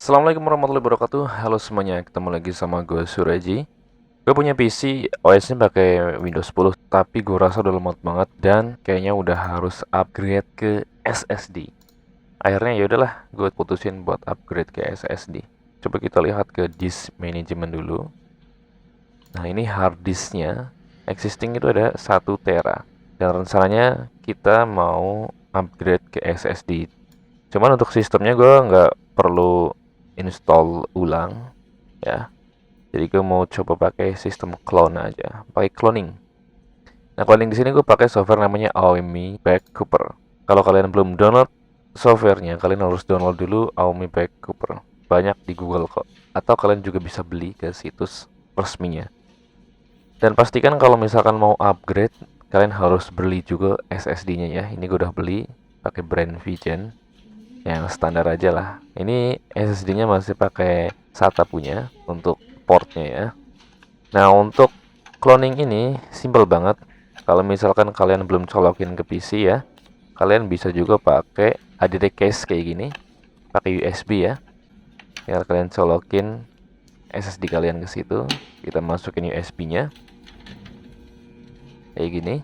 Assalamualaikum warahmatullahi wabarakatuh. Halo semuanya, ketemu lagi sama gue Suraji. Gue punya PC OS-nya pakai Windows 10, tapi gue rasa udah lemot banget dan kayaknya udah harus upgrade ke SSD. Akhirnya ya udahlah, gue putusin buat upgrade ke SSD. Coba kita lihat ke disk management dulu. Nah, ini hard disknya existing itu ada 1 tera. Dan rencananya kita mau upgrade ke SSD. Cuman untuk sistemnya gue nggak perlu install ulang ya. Jadi gue mau coba pakai sistem clone aja, pakai cloning. Nah, cloning di sini gue pakai software namanya Aomi Backuper. Kalau kalian belum download softwarenya, kalian harus download dulu Aomi Backuper. Banyak di Google kok. Atau kalian juga bisa beli ke situs resminya. Dan pastikan kalau misalkan mau upgrade, kalian harus beli juga SSD-nya ya. Ini gue udah beli pakai brand Vigen yang standar aja lah. Ini SSD-nya masih pakai SATA punya untuk portnya ya. Nah, untuk cloning ini simple banget. Kalau misalkan kalian belum colokin ke PC ya, kalian bisa juga pakai HDD case kayak gini, pakai USB ya. Tinggal kalian colokin SSD kalian ke situ, kita masukin USB-nya kayak gini.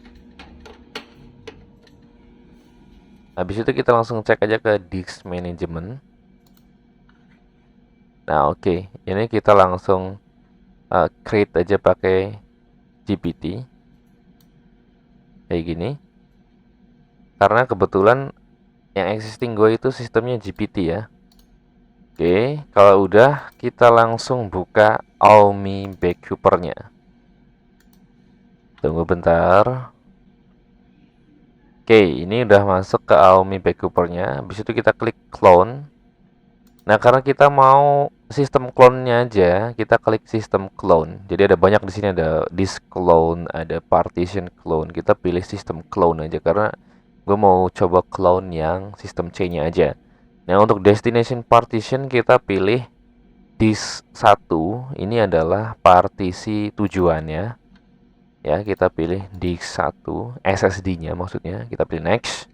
Habis itu kita langsung cek aja ke disk management. Nah, oke. Ini kita langsung create aja pakai GPT kayak gini, karena kebetulan yang existing gue itu sistemnya GPT ya. Oke, kalau udah kita langsung buka Aomi Backuper-nya. Tunggu bentar. Oke, ini udah masuk ke Aomi Backuper-nya. Habis itu kita klik clone. Nah, karena kita mau sistem clone-nya aja, kita klik sistem clone. Jadi ada banyak di sini, ada disk clone, ada partition clone. Kita pilih sistem clone aja karena gue mau coba clone yang sistem C-nya aja. Nah, untuk destination partition kita pilih disk 1. Ini adalah partisi tujuannya. Ya, kita pilih disk 1, SSD-nya maksudnya. Kita pilih next.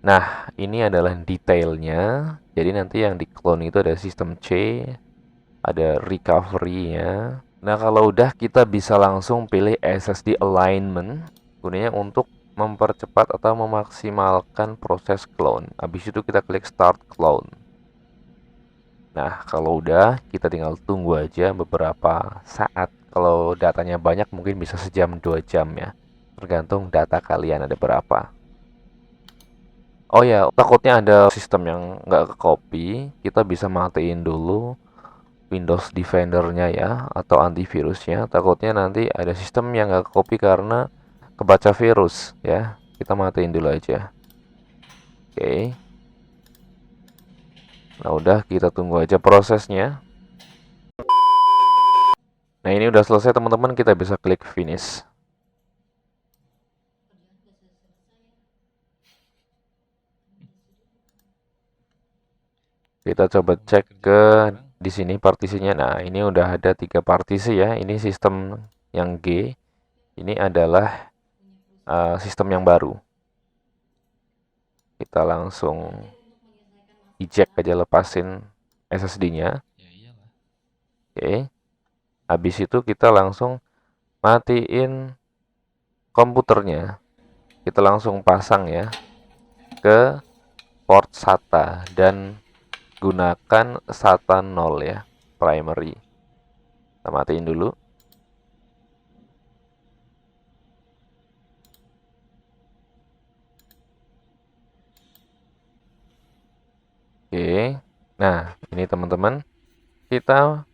Nah, ini adalah detailnya. Jadi nanti yang di clone itu ada sistem C, ada recovery-nya. Nah, kalau udah kita bisa langsung pilih SSD alignment, gunanya untuk mempercepat atau memaksimalkan proses clone. Habis itu kita klik start clone. Nah, kalau udah kita tinggal tunggu aja beberapa saat. Kalau datanya banyak mungkin bisa sejam 2 jam ya. Tergantung data kalian ada berapa. Oh ya, takutnya ada sistem yang nggak ke copy, kita bisa matiin dulu Windows Defender-nya ya, atau antivirusnya. Takutnya nanti ada sistem yang nggak ke copy karena kebaca virus ya. Kita matiin dulu aja. Oke. Nah, udah kita tunggu aja prosesnya. Nah, ini udah selesai teman-teman, kita bisa klik finish. Kita coba cek ke di sini partisinya. Nah, ini udah ada 3 partisi ya. Ini sistem yang G. Ini adalah sistem yang baru. Kita langsung eject aja, lepasin SSD-nya. Oke. Habis itu kita langsung matiin komputernya. Kita langsung pasang ya ke port SATA dan gunakan SATA 0 ya, primary. Kita matiin dulu. Oke. Nah, ini teman-teman, kita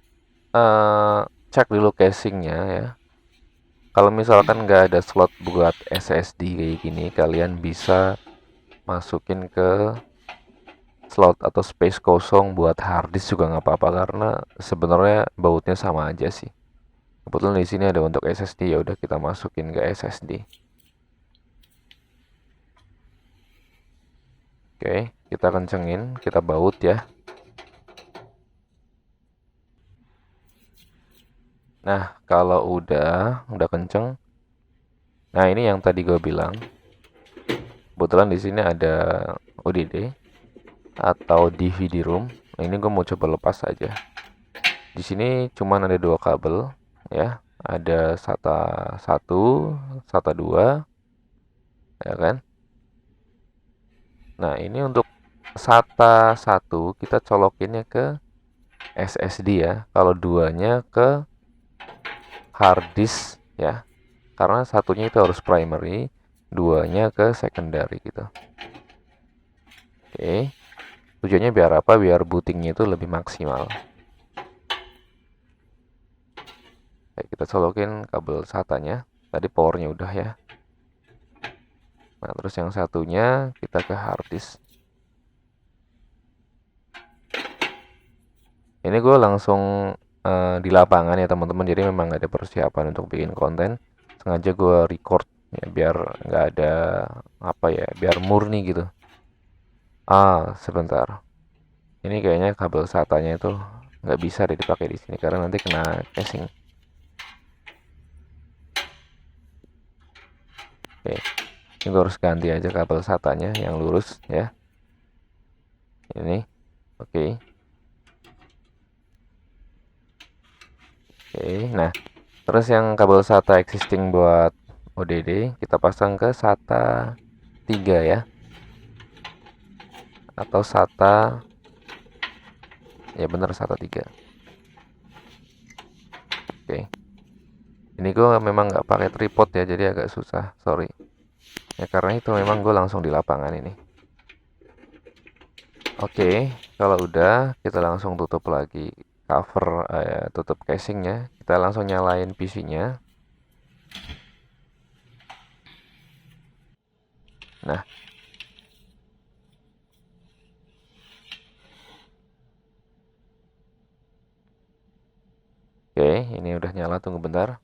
cek dulu casingnya ya. Kalau misalkan nggak ada slot buat SSD kayak gini, kalian bisa masukin ke slot atau space kosong buat harddisk juga nggak apa-apa, karena sebenarnya bautnya sama aja sih. Kebetulan di sini ada untuk SSD, ya udah kita masukin ke SSD. Oke, kita kencengin, kita baut ya. Nah, kalau udah kenceng. Nah, ini yang tadi gue bilang. Kebetulan di sini ada ODD atau DVD room. Ini gue mau coba lepas aja. Di sini cuman ada 2 kabel ya. Ada SATA 1, SATA 2, ya kan? Nah, ini untuk SATA 1 kita colokinnya ke SSD ya. Kalau duanya ke hard disk ya. Karena satunya itu harus primary, duanya ke secondary gitu. Oke. Tujuannya biar apa? Biar bootingnya itu lebih maksimal. Oke, kita colokin kabel SATA-nya. Tadi powernya udah ya. Nah, terus yang satunya kita ke hard disk. Ini gue langsung di lapangan ya teman-teman, jadi memang nggak ada persiapan untuk bikin konten. Sengaja gue record ya biar nggak ada apa ya, biar murni gitu. Sebentar. Ini kayaknya kabel SATA-nya itu nggak bisa deh dipakai di sini karena nanti kena casing. Oke, ini gue harus ganti aja kabel SATA-nya yang lurus ya. Ini, oke. Oke, nah terus yang kabel SATA existing buat ODD kita pasang ke SATA 3 ya, atau SATA, ya bener SATA 3. Oke, ini gue memang nggak pakai tripod ya, jadi agak susah, sorry ya, karena itu memang gue langsung di lapangan ini. Oke, kalau udah kita langsung tutup lagi cover, tutup casingnya, kita langsung nyalain PC-nya. Nah, oke, ini udah nyala, tunggu bentar.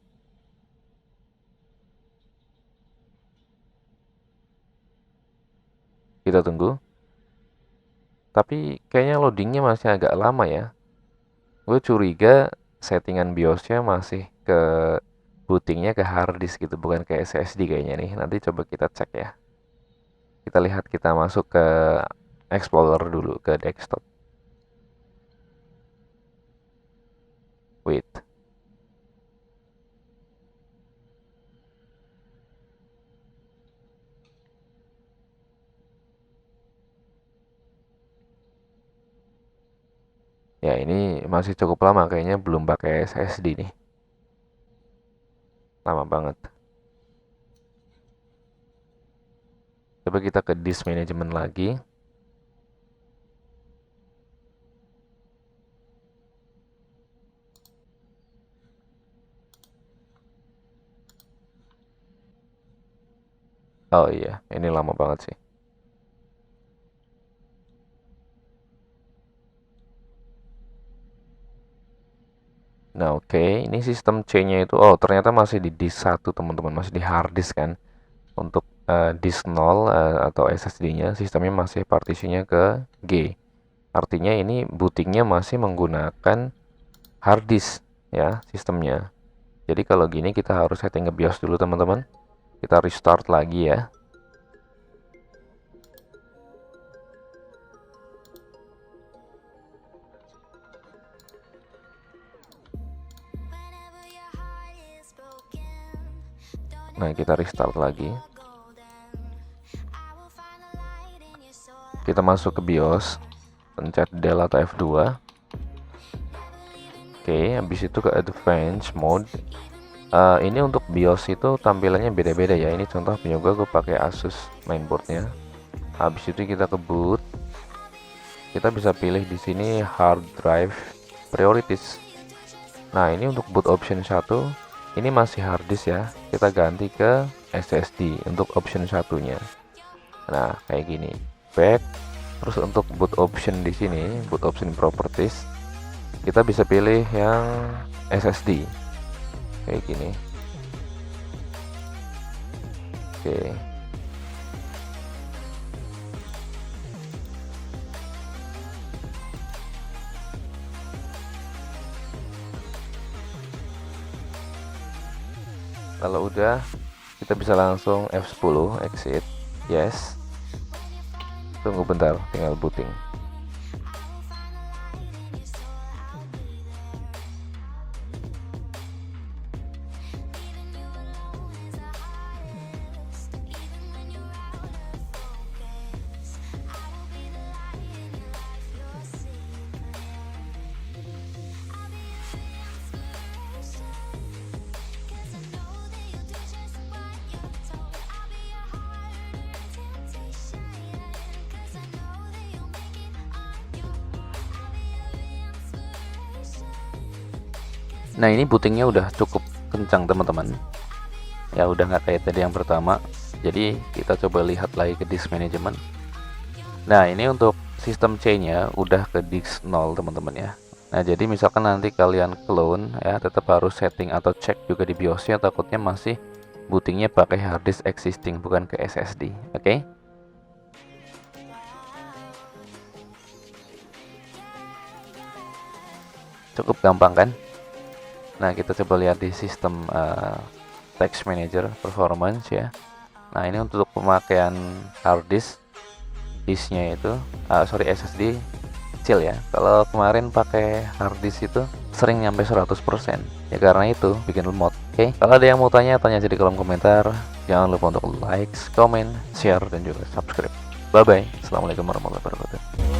Kita tunggu. Tapi kayaknya loadingnya masih agak lama ya. Gue curiga settingan BIOSnya masih ke bootingnya ke hard disk gitu, bukan ke SSD kayaknya nih. Nanti coba kita cek ya. Kita lihat, kita masuk ke Explorer dulu, ke desktop. Wait. Ya, ini masih cukup lama, kayaknya belum pakai SSD nih. Lama banget. Coba kita ke disk management lagi. Oh iya, ini lama banget sih. Nah, oke, ini sistem C-nya itu, oh ternyata masih di disk 1 teman-teman, masih di hard disk kan. Untuk disk 0 atau SSD-nya sistemnya masih partisinya ke G. Artinya ini bootingnya masih menggunakan hard disk ya sistemnya. Jadi kalau gini kita harus setting ke BIOS dulu teman-teman. Kita restart lagi ya. Nah, kita restart lagi. Kita masuk ke BIOS, pencet Del atau F2. Oke, habis itu ke Advanced Mode. Ini untuk BIOS itu tampilannya beda-beda ya. Ini contoh punya gue pakai Asus mainboardnya. Habis itu kita ke boot. Kita bisa pilih di sini hard drive priorities. Nah, ini untuk boot option 1, ini masih hard disk ya. Kita ganti ke SSD untuk option satunya. Nah, kayak gini. Back. Terus untuk boot option di sini, boot option properties, kita bisa pilih yang SSD. Kayak gini. Oke. Kalau udah, kita bisa langsung F10 exit. Yes. Tunggu bentar, tinggal booting. Nah, ini bootingnya udah cukup kencang teman-teman. Ya udah nggak kayak tadi yang pertama. Jadi kita coba lihat lagi ke disk management. Nah, ini untuk sistem C-nya udah ke disk 0 teman-teman ya. Nah, jadi misalkan nanti kalian clone ya, tetap harus setting atau cek juga di BIOS-nya, takutnya masih bootingnya pakai hard disk existing bukan ke SSD. Oke? Cukup gampang kan? Nah, kita coba lihat di sistem text manager performance ya. Nah, ini untuk pemakaian hard disk, disknya itu SSD kecil ya. Kalau kemarin pakai hard disk itu sering nyampe 100%. Ya karena itu bikin lemot. Oke. Kalau ada yang mau tanya aja di kolom komentar. Jangan lupa untuk like, comment, share dan juga subscribe. Bye bye. Assalamualaikum warahmatullahi wabarakatuh.